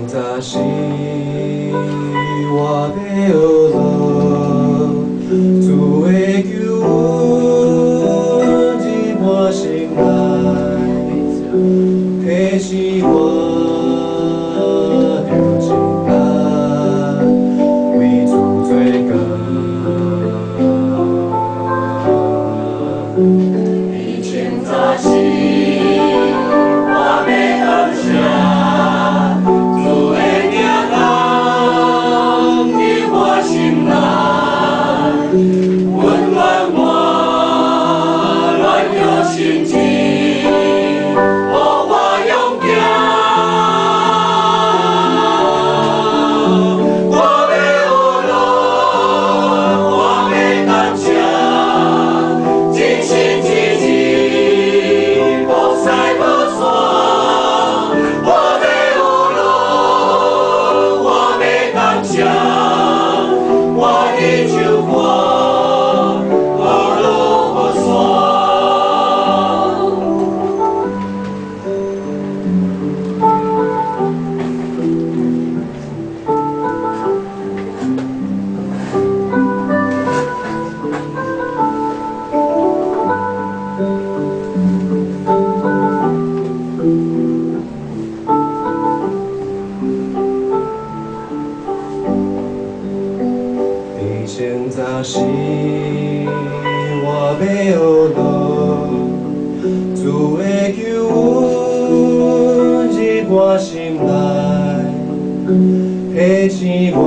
早时我要学落，主会救阮一半心内，迄时我着真担为主做工。以前早时我要学啥？主会听人伫我心内，温暖我软弱心情，予我勇敢。我要学落，我要感谢，真心真意，无使无散。我要学落，我要感谢，我的救我，学落无散。以前早时我要学落，主会救阮一半心内，迄时我